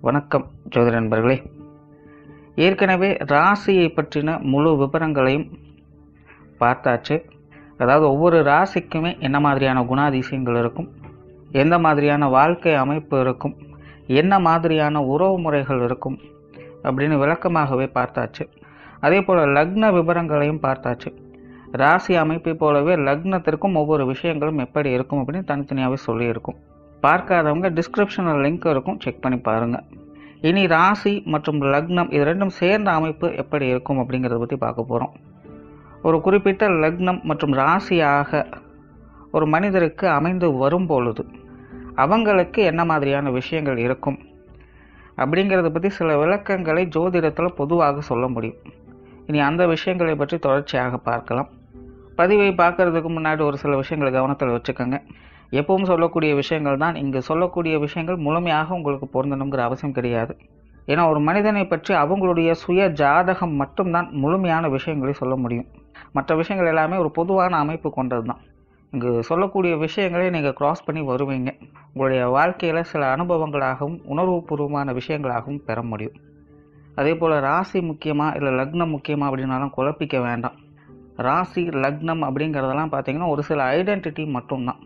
வணக்கம் ஜோதிட நண்பர்களே. ஏற்கனவே ராசியை பற்றின முழு விவரங்களையும் பார்த்தாச்சு. அதாவது ஒவ்வொரு ராசிக்குமே என்ன மாதிரியான குணாதிசயங்கள் இருக்கும், எந்த மாதிரியான வாழ்க்கை அமைப்பு இருக்கும், என்ன மாதிரியான உறவு முறைகள் இருக்கும் அப்படின்னு விளக்கமாகவே பார்த்தாச்சு. அதே போல் லக்ன விவரங்களையும் பார்த்தாச்சு. ராசி அமைப்பை போலவே லக்னத்திற்கும் ஒவ்வொரு விஷயங்களும் எப்படி இருக்கும் அப்படின்னு தனித்தனியாகவே சொல்லியிருக்கும். பார்க்காதவங்க டிஸ்கிரிப்ஷனில் லிங்க் இருக்கும், செக் பண்ணி பாருங்கள். இனி ராசி மற்றும் லக்னம் இது ரெண்டும் சேர்ந்த அமைப்பு எப்படி இருக்கும் அப்படிங்கிறத பற்றி பார்க்க போகிறோம். ஒரு குறிப்பிட்ட லக்னம் மற்றும் ராசியாக ஒரு மனிதருக்கு அமைந்து வரும் பொழுது அவங்களுக்கு என்ன மாதிரியான விஷயங்கள் இருக்கும் அப்படிங்கிறத பற்றி சில விளக்கங்களை ஜோதிடத்தில் பொதுவாக சொல்ல முடியும். இனி அந்த விஷயங்களை பற்றி தொடர்ச்சியாக பார்க்கலாம். பதிவை பார்க்கறதுக்கு முன்னாடி ஒரு சில விஷயங்களை கவனத்தில் வச்சுக்கோங்க. எப்பவும் சொல்லக்கூடிய விஷயங்கள் தான். இங்கு சொல்லக்கூடிய விஷயங்கள் முழுமையாக உங்களுக்கு பொருந்தணுங்கிற அவசியம் கிடையாது. ஏன்னா ஒரு மனிதனை பற்றி அவங்களுடைய சுய ஜாதகம் மட்டும்தான் முழுமையான விஷயங்களை சொல்ல முடியும். மற்ற விஷயங்கள் எல்லாமே ஒரு பொதுவான அமைப்பு கொண்டது தான். இங்கு சொல்லக்கூடிய விஷயங்களை நீங்கள் கிராஸ் பண்ணி வருவீங்க. உங்களுடைய வாழ்க்கையில் சில அனுபவங்களாகவும் உணர்வுபூர்வமான விஷயங்களாகவும் பெற முடியும். அதே போல் ராசி முக்கியமாக இல்லை லக்னம் முக்கியமாக அப்படின்னாலும் குழப்பிக்க வேண்டாம். ராசி லக்னம் அப்படிங்கிறதெல்லாம் பார்த்தீங்கன்னா ஒரு சில ஐடென்டிட்டி மட்டும்தான்.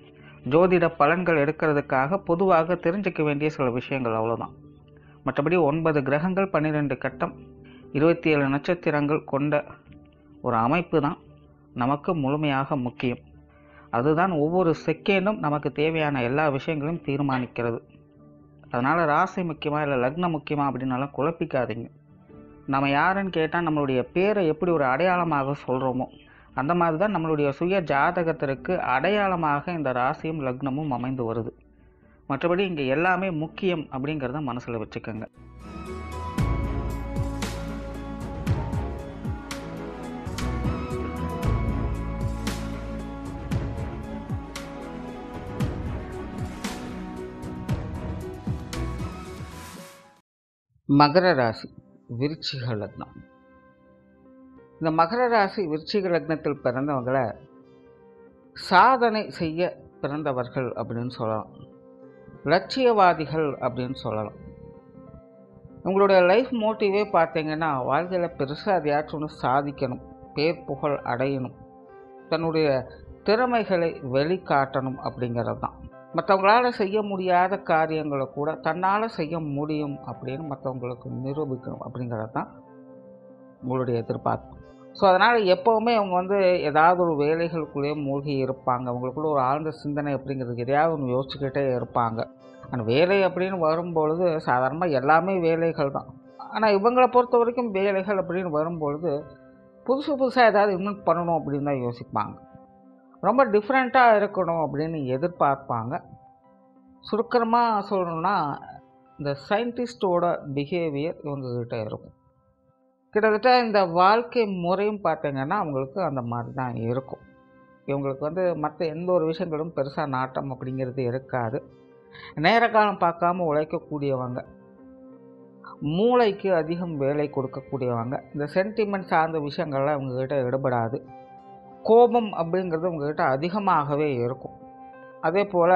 ஜோதிட பலன்கள் எடுக்கிறதுக்காக பொதுவாக தெரிஞ்சிக்க வேண்டிய சில விஷயங்கள் அவ்வளோதான். மற்றபடி 9 கிரகங்கள் 12 கட்டம் 27 நட்சத்திரங்கள் கொண்ட ஒரு அமைப்பு தான் நமக்கு முழுமையாக முக்கியம். அதுதான் ஒவ்வொரு செகண்டும் நமக்கு தேவையான எல்லா விஷயங்களையும் தீர்மானிக்கிறது. அதனால் ராசி முக்கியமாக இல்லை லக்னம் முக்கியமாக அப்படின்னாலும் குழப்பிக்காதீங்க. நம்ம யாருன்னு கேட்டால் நம்மளுடைய பேரை எப்படி ஒரு அடையாளமாக சொல்கிறோமோ அந்த மாதிரி தான் நம்மளுடைய சுய ஜாதகத்திற்கு அடையாளமாக இந்த ராசியும் லக்னமும் அமைந்து வருது. மற்றபடி இங்கே எல்லாமே முக்கியம் அப்படிங்கிறத மனசில் வச்சுக்கோங்க. மகர ராசி விருச்சிக லக்னம். இந்த மகர ராசி விருச்சிக லக்னத்தில் பிறந்தவங்களை சாதனை செய்ய பிறந்தவர்கள் அப்படின்னு சொல்லலாம். லட்சியவாதிகள் அப்படின்னு சொல்லலாம். உங்களுடைய லைஃப் மோட்டிவே பார்த்தீங்கன்னா வாழ்க்கையில் பெருசாக அதையாச்சும் ஒன்று சாதிக்கணும், பேர் புகழ் அடையணும், தன்னுடைய திறமைகளை வெளிக்காட்டணும் அப்படிங்கிறது தான். மற்றவங்களால் செய்ய முடியாத காரியங்களை கூட தன்னால் செய்ய முடியும் அப்படின்னு மற்றவங்களுக்கு நிரூபிக்கணும் அப்படிங்கிறது தான் உங்களுடைய எதிர்பார்ப்பு. ஸோ அதனால் எப்போவுமே அவங்க ஏதாவது ஒரு வேலைகளுக்குள்ளேயே மூழ்கி இருப்பாங்க. அவங்களுக்குள்ள ஒரு ஆழ்ந்த சிந்தனை அப்படிங்கிறது எதையாவது ஒன்று யோசிச்சுக்கிட்டே இருப்பாங்க. ஆனால் வேலை அப்படின்னு வரும்பொழுது சாதாரணமாக எல்லாமே வேலைகள் தான். ஆனால் இவங்களை பொறுத்த வரைக்கும் வேலைகள் அப்படின்னு வரும்பொழுது புதுசாக ஏதாவது இன்னும் பண்ணணும் அப்படின்னு தான் யோசிப்பாங்க. ரொம்ப டிஃப்ரெண்ட்டாக இருக்கணும் அப்படின்னு எதிர்பார்ப்பாங்க. சுருக்கமாக சொல்லணும்னா இந்த சயின்டிஸ்டோட பிஹேவியர் இவங்கக்கிட்ட இருக்கும். கிட்டத்தட்ட இந்த வாழ்க்கை முறையும் பார்த்தீங்கன்னா அவங்களுக்கு அந்த மாதிரி தான் இருக்கும். இவங்களுக்கு மற்ற எந்த ஒரு விஷயங்களும் பெருசாக நாட்டம் அப்படிங்கிறது இருக்காது. நேர காலம் பார்க்காம உழைக்கக்கூடியவங்க, மூளைக்கு அதிகம் வேலை கொடுக்கக்கூடியவங்க. இந்த சென்டிமெண்ட் சார்ந்த விஷயங்கள்லாம் இவங்ககிட்ட ஈடுபடாது. கோபம் அப்படிங்கிறது இவங்ககிட்ட அதிகமாகவே இருக்கும். அதே போல்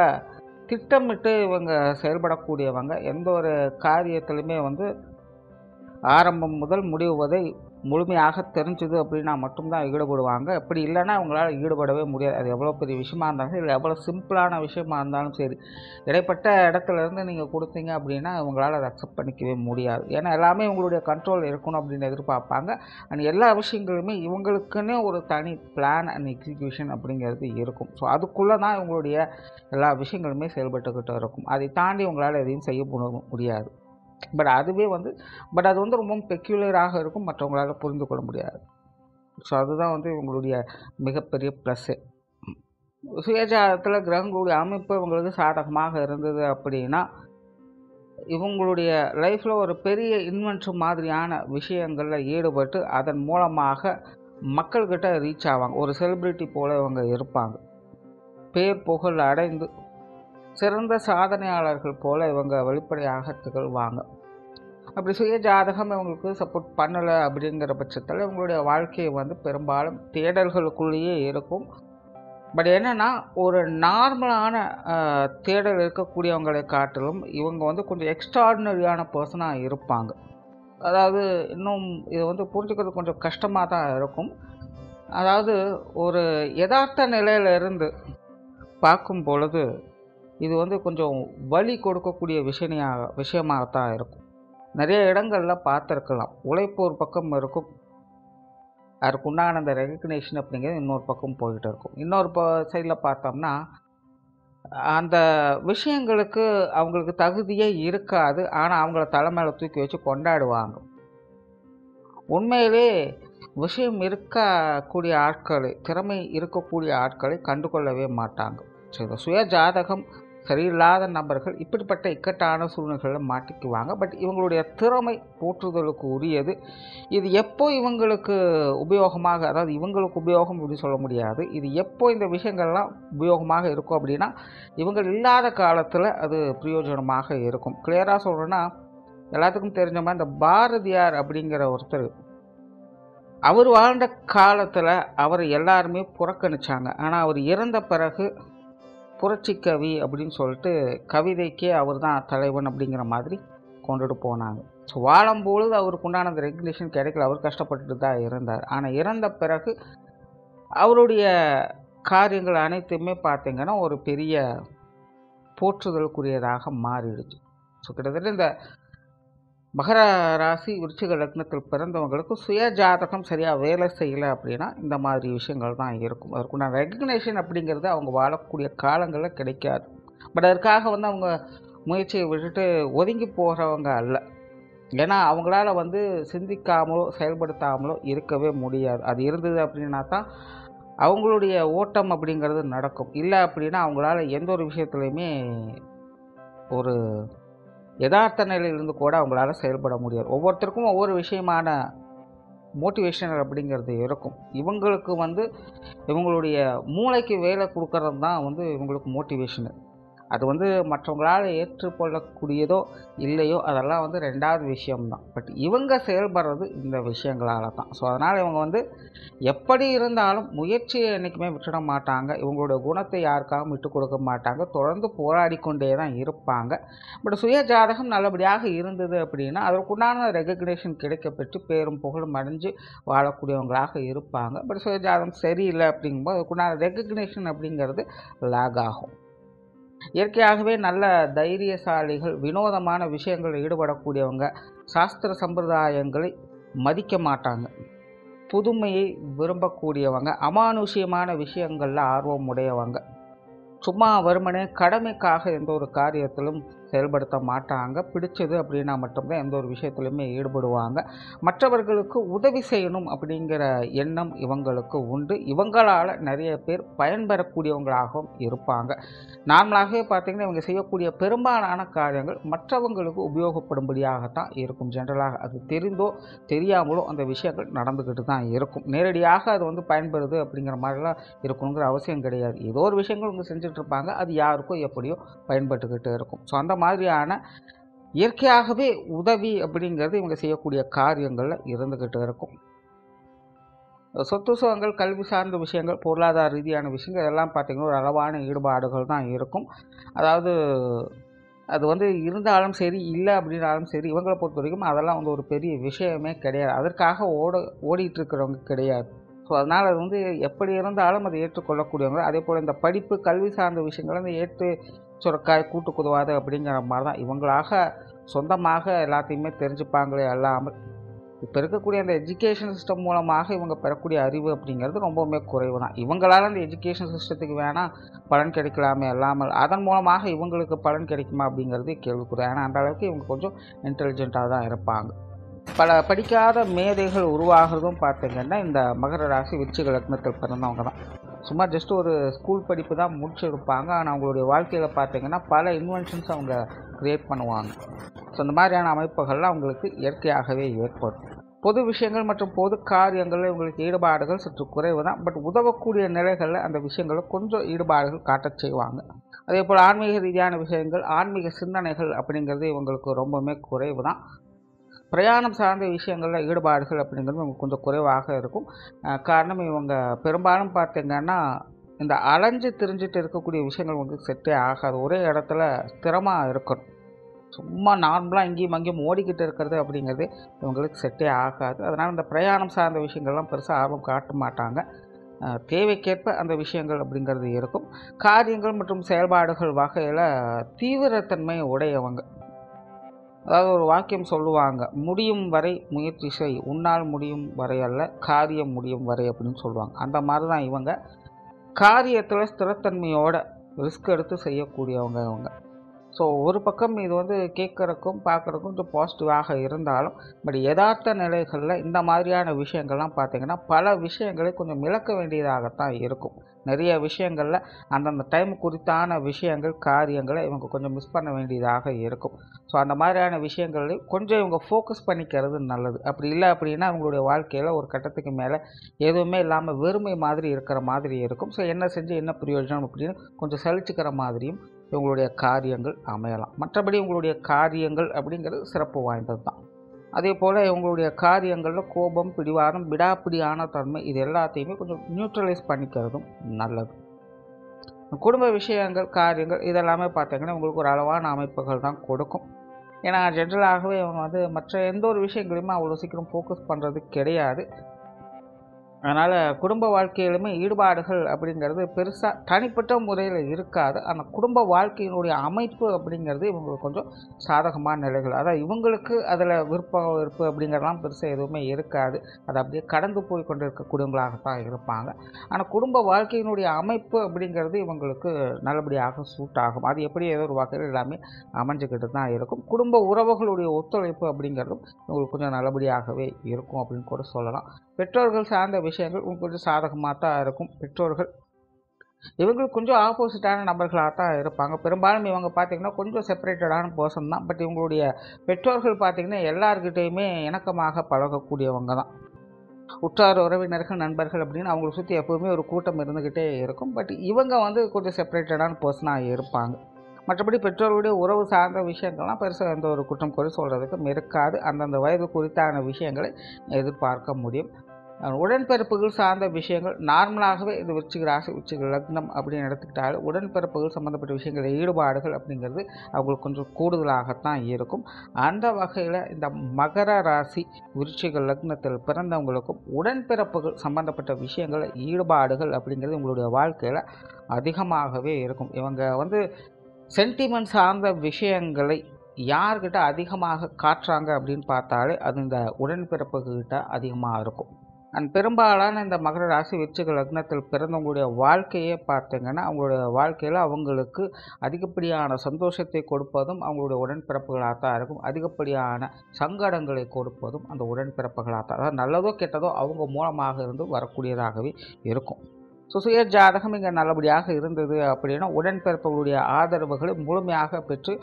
திட்டமிட்டு இவங்க செயல்படக்கூடியவங்க. எந்த ஒரு காரியத்திலுமே ஆரம்பம் முதல் முடிவு வரை முழுமையாக தெரிஞ்சுது அப்படின்னா மட்டும்தான் ஈடுபடுவாங்க. அப்படி இல்லைன்னா அவங்களால ஈடுபடவே முடியாது. அது எவ்வளோ பெரிய விஷயமா இருந்தாலும் சரி, இல்லை எவ்வளோ சிம்பிளான விஷயமா இருந்தாலும் சரி, இடைப்பட்ட இடத்துலேருந்து நீங்கள் கொடுத்தீங்க அப்படின்னா இவங்களால் அதை அக்செப்ட் பண்ணிக்கவே முடியாது. ஏன்னா எல்லாமே இவங்களுடைய கண்ட்ரோல் இருக்கணும் அப்படின்னு எதிர்பார்ப்பாங்க. அண்ட் எல்லா விஷயங்களுமே இவங்களுக்குன்னே ஒரு தனி பிளான் அண்ட் எக்ஸிக்யூஷன் அப்படிங்கிறது இருக்கும். ஸோ அதுக்குள்ளே தான் இவங்களுடைய எல்லா விஷயங்களுமே செயல்பட்டுக்கிட்டு இருக்கும். அதை தாண்டி இவங்களால் எதையும் செய்ய முடியாது. பட் அதுவே அது ரொம்ப பெக்யூலராக இருக்கும், மற்றவங்களால் புரிந்து கொள்ள முடியாது. ஸோ அதுதான் இவங்களுடைய மிகப்பெரிய ப்ளஸ்ஸு. சுயஜாதத்தில் கிரகங்களுடைய அமைப்பு இவங்களுக்கு சாதகமாக இருந்தது அப்படின்னா இவங்களுடைய லைஃப்பில் ஒரு பெரிய இன்வென்ஷன் மாதிரியான விஷயங்களில் ஈடுபட்டு அதன் மூலமாக மக்கள்கிட்ட ரீச் ஆவாங்க. ஒரு செலிப்ரிட்டி போல் இவங்க இருப்பாங்க. பேர் புகழ் அடைந்து சிறந்த சாதனையாளர்கள் போல் இவங்க வெளிப்படையாக திகழ்வாங்க. அப்படி சுய ஜாதகம் இவங்களுக்கு சப்போர்ட் பண்ணலை அப்படிங்கிற பட்சத்தில் இவங்களுடைய வாழ்க்கையை பெரும்பாலும் தேடல்களுக்குள்ளேயே இருக்கும். பட் என்னென்னா ஒரு நார்மலான தேடல் இருக்கக்கூடியவங்களை காட்டிலும் இவங்க வந்து கொஞ்சம் எக்ஸ்ட்ராடினரியான பர்சனாக இருப்பாங்க. அதாவது இன்னும் இதை வந்து புரிஞ்சுக்கிறது கொஞ்சம் கஷ்டமாக தான் இருக்கும். அதாவது ஒரு யதார்த்த நிலையிலிருந்து பார்க்கும் பொழுது இது வந்து கொஞ்சம் வலி கொடுக்கக்கூடிய விஷயமாகத்தான் இருக்கும். நிறைய இடங்களில் பார்த்துருக்கலாம். உழைப்பு ஒரு பக்கம் இருக்கும், அதுக்கு உண்டான அந்த ரெகக்னேஷன் அப்படிங்கிறது இன்னொரு பக்கம் போய்கிட்டு இருக்கும். இன்னொரு சைடில் பார்த்தோம்னா அந்த விஷயங்களுக்கு அவங்களுக்கு தகுதியே இருக்காது, ஆனால் அவங்கள தலைமையில தூக்கி வச்சு கொண்டாடுவாங்க. உண்மையிலே விஷயம் இருக்கக்கூடிய ஆட்களை, திறமை இருக்கக்கூடிய ஆட்களை கண்டுகொள்ளவே மாட்டாங்க. ஸோ இந்த சுய ஜாதகம் சரியில்லாத நபர்கள் இப்படிப்பட்ட இக்கட்டான சூழ்நிலைகளில் மாட்டிக்குவாங்க. பட் இவங்களுடைய திறமை போற்றுதலுக்கு உரியது. இது எப்போ இவங்களுக்கு உபயோகமாக, அதாவது இவங்களுக்கு உபயோகம் இப்படி சொல்ல முடியாது, இது எப்போ இந்த விஷயங்கள்லாம் உபயோகமாக இருக்கும் அப்படின்னா இவங்க இல்லாத காலத்தில் அது பிரயோஜனமாக இருக்கும். கிளியராக சொல்கிறேன்னா, எல்லாத்துக்கும் தெரிஞ்ச மாதிரி இந்த பாரதியார் அப்படிங்கிற ஒருத்தர், அவர் வாழ்ந்த காலத்தில் அவர் எல்லாருமே புறக்கணிச்சாங்க. ஆனால் அவர் இறந்த பிறகு புரட்சி கவி அப்படின்னு சொல்லிட்டு கவிதைக்கே அவர் தான் தலைவன் அப்படிங்கிற மாதிரி கொண்டுட்டு போனாங்க. ஸோ வாழும்பொழுது அவருக்கு உண்டான அந்த ரெகக்னேஷன் கிடைக்கல, அவர் கஷ்டப்பட்டுட்டு தான் இருந்தார். ஆனால் இறந்த பிறகு அவருடைய காரியங்கள் அனைத்துமே பார்த்திங்கன்னா ஒரு பெரிய போற்றுதலுக்குரியதாக மாறிடுச்சு. ஸோ கிட்டத்தட்ட இந்த மகர ராசி விருச்சிக லக்னத்தில் பிறந்தவங்களுக்கு சுய ஜாதகம் சரியாக வேலை செய்யலை அப்படின்னா இந்த மாதிரி விஷயங்கள் தான் இருக்கும். அதற்குண்டான ரெகக்னேஷன் அப்படிங்கிறது அவங்க வாழக்கூடிய காலங்களில் கிடைக்காது. பட் அதற்காக வந்து அவங்க முயற்சியை விட்டுட்டு ஒதுங்கி போகிறவங்க அல்ல. ஏன்னா அவங்களால வந்து சிந்திக்காமலோ செயல்படுத்தாமலோ இருக்கவே முடியாது. அது இருந்தது அப்படின்னா தான் அவங்களுடைய ஓட்டம் அப்படிங்கிறது நடக்கும். இல்லை அப்படின்னா அவங்களால எந்த ஒரு விஷயத்துலையுமே ஒரு யதார்த்த நிலையிலிருந்து கூட அவங்களால செயல்பட முடியாது. ஒவ்வொருத்தருக்கும் ஒவ்வொரு விஷயமான மோட்டிவேஷனல் அப்படிங்கிறது இருக்கும். இவங்களுக்கு வந்து இவங்களுடைய மூளைக்கு வேலை கொடுக்கறது தான் வந்து இவங்களுக்கு மோட்டிவேஷனு. அது வந்து மற்றவங்களால் ஏற்றுக்கொள்ளக்கூடியதோ இல்லையோ அதெல்லாம் வந்து ரெண்டாவது விஷயம்தான். பட் இவங்க செயல்படுறது இந்த விஷயங்களால் தான். ஸோ அதனால் இவங்க வந்து எப்படி இருந்தாலும் முயற்சியை என்றைக்குமே விட்டுட மாட்டாங்க. இவங்களோட குணத்தை யாருக்காகவும் விட்டு கொடுக்க மாட்டாங்க. தொடர்ந்து போராடி கொண்டே தான் இருப்பாங்க. பட் சுய ஜாதகம் நல்லபடியாக இருந்தது அப்படின்னா அதற்குண்டான ரெகக்னேஷன் கிடைக்கப்பெற்று பேரும் புகழும் அடைஞ்சு வாழக்கூடியவங்களாக இருப்பாங்க. பட் சுய ஜாதகம் சரியில்லை அப்படிங்கும்போது அதுக்குண்டான ரெகக்னேஷன் அப்படிங்கிறது லேக் ஆகும். இயற்கையாகவே நல்ல தைரியசாலிகள், வினோதமான விஷயங்களில் ஈடுபடக்கூடியவங்க, சாஸ்திர சம்பிரதாயங்களை மதிக்க மாட்டாங்க, புதுமையை விரும்பக்கூடியவங்க, அமானுஷ்யமான விஷயங்களில் ஆர்வம் உடையவங்க, சும்மா வெறுமனே கடமைக்காக எந்த ஒரு காரியத்திலும் செயல்படுத்த மாட்டாங்க. பிடிச்சது அப்படின்னா மட்டும்தான் எந்த ஒரு விஷயத்துலையுமே ஈடுபடுவாங்க. மற்றவர்களுக்கு உதவி செய்யணும் அப்படிங்கிற எண்ணம் இவங்களுக்கு உண்டு. இவங்களால் நிறைய பேர் பயன்பெறக்கூடியவங்களாகவும் இருப்பாங்க. நார்மலாகவே பார்த்திங்கன்னா இவங்க செய்யக்கூடிய பெரும்பாலான காரியங்கள் மற்றவங்களுக்கு உபயோகப்படும்படியாகத்தான் இருக்கும். ஜென்ரலாக அது தெரிந்தோ தெரியாமலோ அந்த விஷயங்கள் நடந்துக்கிட்டு தான் இருக்கும். நேரடியாக அது வந்து பயன்படுது அப்படிங்கிற மாதிரிலாம் இருக்கணுங்கிற அவசியம் கிடையாது. ஏதோ ஒரு விஷயங்கள் இவங்க செஞ்சுட்ருப்பாங்க, அது யாருக்கோ எப்படியோ பயன்பட்டுக்கிட்டு இருக்கும். ஸோ அந்த மாதிரியான இயற்கையாகவே உதவி அப்படிங்கிறது இவங்க செய்யக்கூடிய காரியங்களில் இருந்துக்கிட்டு இருக்கும். சொத்து சுகங்கள், கல்வி சார்ந்த விஷயங்கள், பொருளாதார ரீதியான விஷயங்கள் இதெல்லாம் பார்த்திங்கன்னா ஒரு அளவான ஈடுபாடுகள் தான் இருக்கும். அதாவது அது வந்து இருந்தாலும் சரி இல்லை அப்படின்னாலும் சரி இவங்களை பொறுத்த வரைக்கும் அதெல்லாம் வந்து ஒரு பெரிய விஷயமே கிடையாது. அதற்காக ஓடிட்டுருக்கிறவங்க கிடையாது. ஸோ அதனால் அது வந்து எப்படி இருந்தாலும் அதை ஏற்றுக்கொள்ளக்கூடியவங்க. அதே போல் இந்த படிப்பு கல்வி சார்ந்த விஷயங்கள் வந்து ஏற்று சுரக்காய் கூட்டு குதுவாது அப்படிங்கிற மாதிரி தான் இவங்களாக சொந்தமாக எல்லாத்தையுமே தெரிஞ்சுப்பாங்களே அல்லாமல் இப்போ இருக்கக்கூடிய அந்த எஜுகேஷன் சிஸ்டம் மூலமாக இவங்க பெறக்கூடிய அறிவு அப்படிங்கிறது ரொம்பவுமே குறைவு தான். இவங்களால் அந்த எஜுகேஷன் சிஸ்டத்துக்கு வேணால் பலன் கிடைக்கலாமே அல்லாமல் அதன் மூலமாக இவங்களுக்கு பலன் கிடைக்குமா அப்படிங்கிறது கேள்விக்குறி. ஏன்னா அந்த அளவுக்கு இவங்க கொஞ்சம் இன்டெலிஜென்ட்டாக தான் இருப்பாங்க. பல படிக்காத மேதைகள் உருவாகிறதும் பார்த்திங்கன்னா இந்த மகர ராசி விருச்சிக லக்னத்தில் பிறந்தவங்க தான். சும்மா ஜஸ்ட் ஒரு ஸ்கூல் படிப்பு தான் முடிச்சிருப்பாங்க. ஆனால் அவங்களுடைய வாழ்க்கையில் பார்த்திங்கன்னா பல இன்வென்ஷன்ஸ் அவங்க க்ரியேட் பண்ணுவாங்க. ஸோ இந்த மாதிரியான அமைப்புகள்லாம் அவங்களுக்கு இயற்கையாகவே ஏற்படும். பொது விஷயங்கள் மற்றும் பொது காரியங்களில் இவங்களுக்கு ஈடுபாடுகள் சற்று குறைவு தான். பட் உதவக்கூடிய நிலைகளில் அந்த விஷயங்களில் கொஞ்சம் ஈடுபாடுகள் காட்டச் செய்வாங்க. அதே போல் ஆன்மீக ரீதியான விஷயங்கள், ஆன்மீக சிந்தனைகள் அப்படிங்கிறது இவங்களுக்கு ரொம்பவுமே குறைவு தான். பிரயாணம் சார்ந்த விஷயங்களில் ஈடுபாடுகள் அப்படிங்கிறது இவங்க கொஞ்சம் குறைவாக இருக்கும். காரணம் இவங்க பெரும்பாலும் பார்த்திங்கன்னா இந்த அலைஞ்சு திரிஞ்சிட்டு இருக்கக்கூடிய விஷயங்கள் உங்களுக்கு செட்டே ஆகாது. ஒரே இடத்துல ஸ்திரமாக இருக்கணும். சும்மா நார்மலாக இங்கேயும் அங்கேயும் ஓடிக்கிட்டு இருக்கிறது அப்படிங்கிறது இவங்களுக்கு செட்டே ஆகாது. அதனால் இந்த பிரயாணம் சார்ந்த விஷயங்கள்லாம் பெருசாக ஆர்வம் காட்ட மாட்டாங்க. தேவைக்கேற்ப அந்த விஷயங்கள் அப்படிங்கிறது இருக்கும். காரியங்கள் மற்றும் செயல்பாடுகள் வகையில் தீவிரத்தன்மை உடையவங்க. அதாவது ஒரு வாக்கியம் சொல்லுவாங்க, முடியும் வரை முயற்சி செய், உன்னால் முடியும் வரை அல்ல காரியம் முடியும் வரை அப்படின்னு சொல்லுவாங்க. அந்த மாதிரி தான் இவங்க காரியத்தில் ஸ்திரத்தன்மையோட ரிஸ்க் எடுத்து செய்யக்கூடியவங்க இவங்க. ஸோ ஒரு பக்கம் இது வந்து கேட்குறக்கும் பார்க்குறக்கும் கொஞ்சம் பாசிட்டிவாக இருந்தாலும், பட் யதார்த்த நிலைகளில் இந்த மாதிரியான விஷயங்கள்லாம் பார்த்திங்கன்னா பல விஷயங்களை கொஞ்சம் இழக்க வேண்டியதாகத்தான் இருக்கும். நிறைய விஷயங்களில் அந்தந்த டைம் குறித்தான விஷயங்கள் காரியங்களை இவங்க கொஞ்சம் மிஸ் பண்ண வேண்டியதாக இருக்கும். ஸோ அந்த மாதிரியான விஷயங்களையும் கொஞ்சம் இவங்க ஃபோக்கஸ் பண்ணிக்கிறது நல்லது. அப்படி இல்லை அப்படின்னா அவங்களுடைய வாழ்க்கையில் ஒரு கட்டத்துக்கு மேலே எதுவுமே இல்லாமல் வெறுமை மாதிரி இருக்கிற மாதிரி இருக்கும். ஸோ என்ன செஞ்சு என்ன பிரயோஜனம் அப்படின்னு கொஞ்சம் சலிச்சுக்கிற மாதிரியும் இவங்களுடைய காரியங்கள் அமையலாம். மற்றபடி உங்களுடைய காரியங்கள் அப்படிங்கிறது சிறப்பு வாய்ந்தது தான். அதே போல் இவங்களுடைய காரியங்களில் கோபம், பிடிவாதம், விடாப்பிடியான தன்மை இது எல்லாத்தையுமே கொஞ்சம் நியூட்ரலைஸ் பண்ணிக்கிறதும் நல்லது. குடும்ப விஷயங்கள், காரியங்கள் இதெல்லாமே பார்த்திங்கன்னா உங்களுக்கு ஒரு அளவான அமைப்புகள் தான் கொடுக்கும். ஏன்னா ஜென்ரலாகவே இவங்க வந்து மற்ற எந்த ஒரு விஷயங்களையுமே அவ்வளோ சீக்கிரம் ஃபோக்கஸ் பண்ணுறது கிடையாது. அதனால் குடும்ப வாழ்க்கையிலுமே ஈடுபாடுகள் அப்படிங்கிறது பெருசாக தனிப்பட்ட முறையில் இருக்காது. ஆனால் குடும்ப வாழ்க்கையினுடைய அமைப்பு அப்படிங்கிறது இவங்களுக்கு கொஞ்சம் சாதகமான நிலைகள். அதாவது இவங்களுக்கு அதில் விருப்பம் வெறுப்பு அப்படிங்கிறதெல்லாம் பெருசாக எதுவுமே இருக்காது. அதை அப்படியே கடந்து போய் கொண்டு இருக்கக்கூடியவங்களாகத்தான் இருப்பாங்க. ஆனால் குடும்ப வாழ்க்கையினுடைய அமைப்பு அப்படிங்கிறது இவங்களுக்கு நல்லபடியாக சூட் ஆகும். அது எப்படி ஏதோ ஒரு வகையில் எல்லாமே அமைஞ்சுக்கிட்டு தான் இருக்கும். குடும்ப உறவுகளுடைய ஒத்துழைப்பு அப்படிங்கிறதும் இவங்களுக்கு கொஞ்சம் நல்லபடியாகவே இருக்கும் அப்படின்னு கூட சொல்லலாம். பெற்றோர்கள் சார்ந்த விஷயங்கள் உங்களுக்கு கொஞ்சம் சாதகமாக தான் இருக்கும். பெற்றோர்கள் இவங்களுக்கு கொஞ்சம் ஆப்போசிட்டான நபர்களாக தான் இருப்பாங்க. பெரும்பாலும் இவங்க பார்த்திங்கன்னா கொஞ்சம் செப்பரேட்டடான பர்சன் தான். பட் இவங்களுடைய பெற்றோர்கள் பார்த்திங்கன்னா எல்லார்கிட்டையுமே இணக்கமாக பழகக்கூடியவங்க தான். உற்றார் உறவினர்கள், நண்பர்கள் அப்படின்னு அவங்களை சுற்றி எப்போவுமே ஒரு கூட்டம் இருந்துக்கிட்டே இருக்கும். பட் இவங்க வந்து கொஞ்சம் செப்பரேட்டடான பர்சனாக இருப்பாங்க. மற்றபடி பெற்றோருடைய உறவு சார்ந்த விஷயங்கள்லாம் பெருசாக எந்த ஒரு குற்றம் குறை சொல்கிறதுக்கும் இருக்காது. அந்தந்த வயது குறித்தான விஷயங்களை எதிர்பார்க்க முடியும். உடன்பிறப்புகள் சார்ந்த விஷயங்கள் நார்மலாகவே இது விருச்சிக ராசி, விருச்சிக லக்னம் அப்படின்னு எடுத்துக்கிட்டாலும் உடன்பிறப்புகள் சம்மந்தப்பட்ட விஷயங்கள் ஈடுபாடுகள் அப்படிங்கிறது அவங்களுக்கு கொஞ்சம் கூடுதலாகத்தான் இருக்கும். அந்த வகையில் இந்த மகர ராசி விருச்சிக லக்னத்தில் பிறந்தவங்களுக்கும் உடன்பிறப்புகள் சம்மந்தப்பட்ட விஷயங்கள் ஈடுபாடுகள் அப்படிங்கிறது உங்களுடைய வாழ்க்கையில் அதிகமாகவே இருக்கும். இவங்க வந்து சென்டிமெண்ட் சார்ந்த விஷயங்களை யார்கிட்ட அதிகமாக காட்டுறாங்க அப்படின்னு பார்த்தாலே அது இந்த உடன்பிறப்புகிட்ட அதிகமாக இருக்கும். அண்ட் பெரும்பாலான இந்த மகர ராசி விருச்சிக லக்னத்தில் பிறந்தவங்களுடைய வாழ்க்கையே பார்த்திங்கன்னா அவங்களுடைய வாழ்க்கையில் அவங்களுக்கு அதிகப்படியான சந்தோஷத்தை கொடுப்பதும் அவங்களுடைய உடன்பிறப்புகளாக தான் இருக்கும். அதிகப்படியான சங்கடங்களை கொடுப்பதும் அந்த உடன்பிறப்புகளாக தான், அதாவது நல்லதோ கெட்டதோ அவங்க மூலமாக இருந்து வரக்கூடியதாகவே இருக்கும். ஸோ சுய ஜாதகம் இங்கே நல்லபடியாக இருந்தது அப்படின்னா உடன்பிறப்புகளுடைய ஆதரவுகளை முழுமையாக பெற்று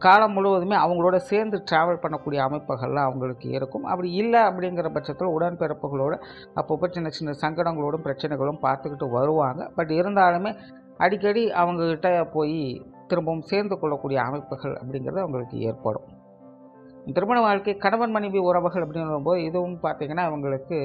காலம் முழுவதுமே அவங்களோட சேர்ந்து ட்ராவல் பண்ணக்கூடிய அமைப்புகள்லாம் அவங்களுக்கு இருக்கும். அப்படி இல்லை அப்படிங்கிற பட்சத்தில் உடன்பிறப்புகளோடு அப்பப்போ சின்ன சின்ன சங்கடங்களோடும் பிரச்சனைகளும் பார்த்துக்கிட்டு வருவாங்க. பட் இருந்தாலுமே அடிக்கடி அவங்கக்கிட்ட போய் திரும்பவும் சேர்ந்து கொள்ளக்கூடிய அமைப்புகள் அப்படிங்கிறது அவங்களுக்கு ஏற்படும். திருமண வாழ்க்கை, கணவன் மனைவி உறவுகள் அப்படின்னு போது இதுவும் பார்த்திங்கன்னா அவங்களுக்கு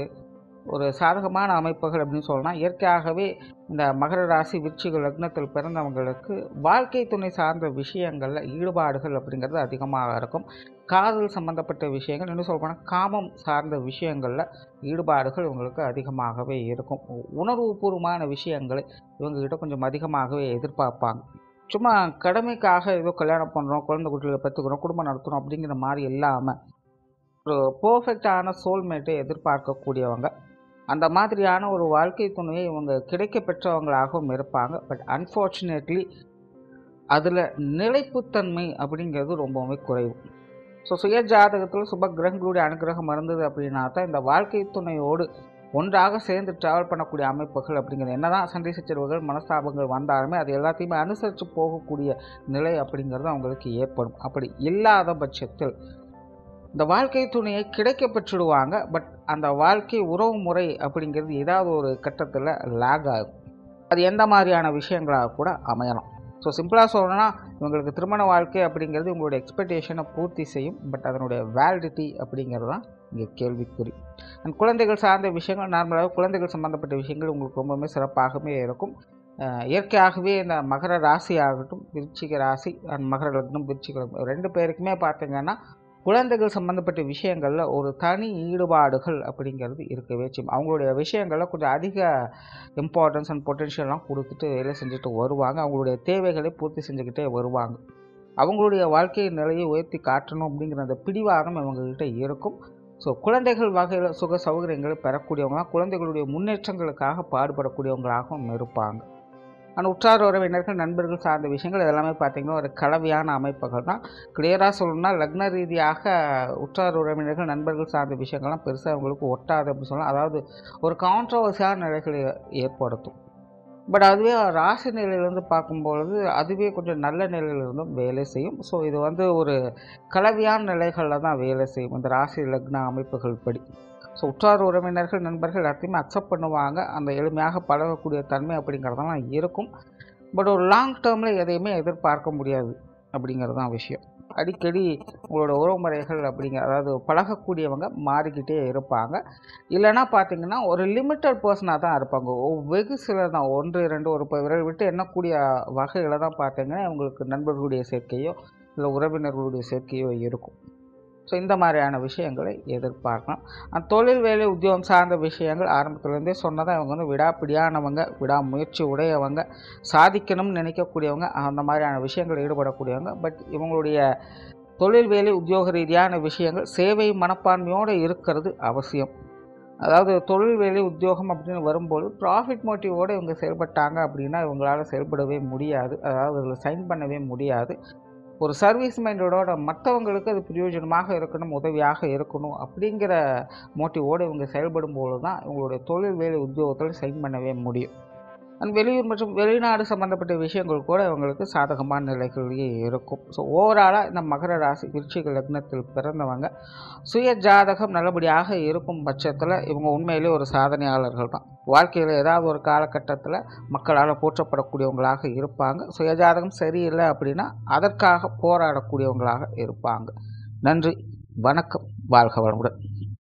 ஒரு சாதகமான அமைப்புகள் அப்படின்னு சொல்லலாம். இயற்கையாகவே இந்த மகர ராசி விருச்சிக லக்னத்தில் பிறந்தவங்களுக்கு வாழ்க்கை துணை சார்ந்த விஷயங்களில் ஈடுபாடுகள் அப்படிங்கிறது அதிகமாக இருக்கும். காதல் சம்பந்தப்பட்ட விஷயங்கள், இன்னும் சொல்லப்போனால் காமம் சார்ந்த விஷயங்களில் ஈடுபாடுகள் இவங்களுக்கு அதிகமாகவே இருக்கும். உணர்வுபூர்வமான விஷயங்களை இவங்ககிட்ட கொஞ்சம் அதிகமாகவே எதிர்பார்ப்பாங்க. சும்மா கடமைக்காக ஏதோ கல்யாணம் பண்ணுறோம், குழந்தை குட்டிகளை பெற்றுக்கிறோம், குடும்பம் நடத்துகிறோம் அப்படிங்கிற மாதிரி இல்லாமல் ஒரு பர்ஃபெக்டான சோல்மேட்டை எதிர்பார்க்கக்கூடியவங்க. அந்த மாதிரியான ஒரு வாழ்க்கை துணையை இவங்க கிடைக்க பெற்றவங்களாகவும் இருப்பாங்க. பட் அன்ஃபார்ச்சுனேட்லி அதில் நிலைப்புத்தன்மை அப்படிங்கிறது ரொம்பவுமே குறைவு. ஸோ சுய ஜாதகத்தில் சுப கிரகங்களுடைய அனுகிரகம் இருந்தது அப்படின்னா தான் இந்த வாழ்க்கை துணையோடு ஒன்றாக சேர்ந்து ட்ராவல் பண்ணக்கூடிய அமைப்புகள் அப்படிங்கிறது என்ன தான் சண்டை சச்சரவுகள் மனஸ்தாபங்கள் வந்தாலுமே அது எல்லாத்தையுமே அனுசரித்து போகக்கூடிய நிலை அப்படிங்கிறது அவங்களுக்கு ஏற்படும். அப்படி இல்லாத பட்சத்தில் இந்த வாழ்க்கை துணையை கிடைக்க பெற்றுடுவாங்க. பட் அந்த வாழ்க்கை உறவு முறை அப்படிங்கிறது ஏதாவது ஒரு கட்டத்தில் லேக் ஆகும். அது எந்த மாதிரியான விஷயங்களாக கூட அமையலாம். ஸோ சிம்பிளாக சொல்லணும்னா இவங்களுக்கு திருமண வாழ்க்கை அப்படிங்கிறது உங்களுடைய எக்ஸ்பெக்டேஷனை பூர்த்தி செய்யும். பட் அதனுடைய வேலிடிட்டி அப்படிங்கிறது தான் இங்கே கேள்விக்குறி. அண்ட் குழந்தைகள் சார்ந்த விஷயங்கள் நார்மலாக குழந்தைகள் சம்மந்தப்பட்ட விஷயங்கள் உங்களுக்கு ரொம்பவுமே சிறப்பாகவே இருக்கும். இயற்கையாகவே இந்த மகர ராசி ஆகட்டும், விருச்சிக ராசி அண்ட் மகர லக்னம், விருச்சிக லக்னம் 2 பேருக்குமே பார்த்திங்கன்னா குழந்தைகள் சம்மந்தப்பட்ட விஷயங்களில் ஒரு தனி ஈடுபாடுகள் அப்படிங்கிறது இருக்கவே செய்யும். அவங்களுடைய விஷயங்களில் கொஞ்சம் அதிக இம்பார்ட்டன்ஸ் அண்ட் பொட்டென்ஷியல்லாம் கொடுத்துட்டு வேலை செஞ்சுட்டு வருவாங்க. அவங்களுடைய தேவைகளை பூர்த்தி செஞ்சுக்கிட்டே வருவாங்க. அவங்களுடைய வாழ்க்கை நிலையை உயர்த்தி காட்டணும் அப்படிங்கிற அந்த பிடிவாதம் இவங்ககிட்ட இருக்கும். ஸோ குழந்தைகள் வகையில் சுக சௌகரியங்களை பெறக்கூடியவங்களாம், குழந்தைகளுடைய முன்னேற்றங்களுக்காக பாடுபடக்கூடியவங்களாகவும் இருப்பாங்க. ஆனால் உற்றார் உறவினர்கள், நண்பர்கள் சார்ந்த விஷயங்கள் இதெல்லாமே பார்த்திங்கன்னா ஒரு கலவையான அமைப்புகள் தான். கிளியராக சொல்லணும்னா லக்ன ரீதியாக உற்றார் உறவினர்கள், நண்பர்கள் சார்ந்த விஷயங்கள்லாம் பெருசாக அவங்களுக்கு ஒட்டாது அப்படின்னு சொல்லலாம். அதாவது ஒரு கான்ட்ரவர்சியான நிலைகளை ஏற்படுத்தும். பட் அதுவே ராசி நிலையிலேருந்து பார்க்கும்பொழுது அதுவே கொஞ்சம் நல்ல நிலையிலிருந்தும் வேலை செய்யும். ஸோ இது ஒரு கலவையான நிலைகளில் தான் வேலை செய்யும் இந்த ராசி லக்ன அமைப்புகள் படி. ஸோ உற்றார் உறவினர்கள், நண்பர்கள் எல்லாத்தையுமே அக்செப்ட் பண்ணுவாங்க. அந்த எளிமையாக பழகக்கூடிய தன்மை அப்படிங்கிறதெல்லாம் இருக்கும். பட் ஒரு லாங் டேர்மில் எதையுமே எதிர்பார்க்க முடியாது அப்படிங்கிறது தான் விஷயம். அடிக்கடி உங்களோட உறவுமுறைகள் அதாவது பழகக்கூடியவங்க மாறிக்கிட்டே இருப்பாங்க. இல்லைன்னா பார்த்திங்கன்னா ஒரு லிமிட்டட் பர்சனாக தான் இருப்பாங்க. வெகு சிலர் தான் 1, 2 ஒரு விரல் விட்டு எண்ணக்கூடிய வகையில் தான் பார்த்திங்கன்னா இவங்களுக்கு நண்பர்களுடைய சேர்க்கையோ இல்லை உறவினர்களுடைய சேர்க்கையோ இருக்கும். ஸோ இந்த மாதிரியான விஷயங்களை எதிர்பார்க்கலாம். தொழில், வேலை, உத்தியோகம் சார்ந்த விஷயங்கள் ஆரம்பத்துலேருந்தே சொன்னதான் இவங்க விடாப்பிடியானவங்க, விடாமுயற்சி உடையவங்க, சாதிக்கணும்னு நினைக்கக்கூடியவங்க, அந்த மாதிரியான விஷயங்கள் ஈடுபடக்கூடியவங்க. பட் இவங்களுடைய தொழில், வேலை, உத்தியோக ரீதியான விஷயங்கள் சேவை மனப்பான்மையோடு இருக்கிறது அவசியம். அதாவது தொழில், வேலை, உத்தியோகம் அப்படின்னு வரும்போது ப்ராஃபிட் மோட்டிவோடு இவங்க செயல்பட்டாங்க அப்படின்னா இவங்களால் செயல்படவே முடியாது. அதாவது அதில் சைன் பண்ணவே முடியாது. ஒரு சர்வீஸ் மைண்டோட மற்றவங்களுக்கு அது பிரயோஜனமாக இருக்கணும், உதவியாக இருக்கணும் அப்படிங்கிற மோட்டிவோடு இவங்க செயல்படும்போது தான் இவங்களுடைய தொழில், வேலை, உத்தியோகத்தில் சைன் பண்ணவே முடியும். அண்ட் வெளியூர் மற்றும் வெளிநாடு சம்மந்தப்பட்ட விஷயங்கள் கூட இவங்களுக்கு சாதகமான நிலைகளிலேயே இருக்கும். ஸோ ஓவராலாக இந்த மகர ராசி விருச்சிக லக்னத்தில் பிறந்தவங்க சுய ஜாதகம் நல்லபடியாக இருக்கும் பட்சத்தில் இவங்க உண்மையிலே ஒரு சாதனையாளர்கள் தான். வாழ்க்கையில் ஏதாவது ஒரு காலகட்டத்தில் மக்களால் போற்றப்படக்கூடியவங்களாக இருப்பாங்க. சுயஜாதகம் சரியில்லை அப்படின்னா அதற்காக போராடக்கூடியவங்களாக இருப்பாங்க. நன்றி, வணக்கம், வாழ்க வளமுடன்.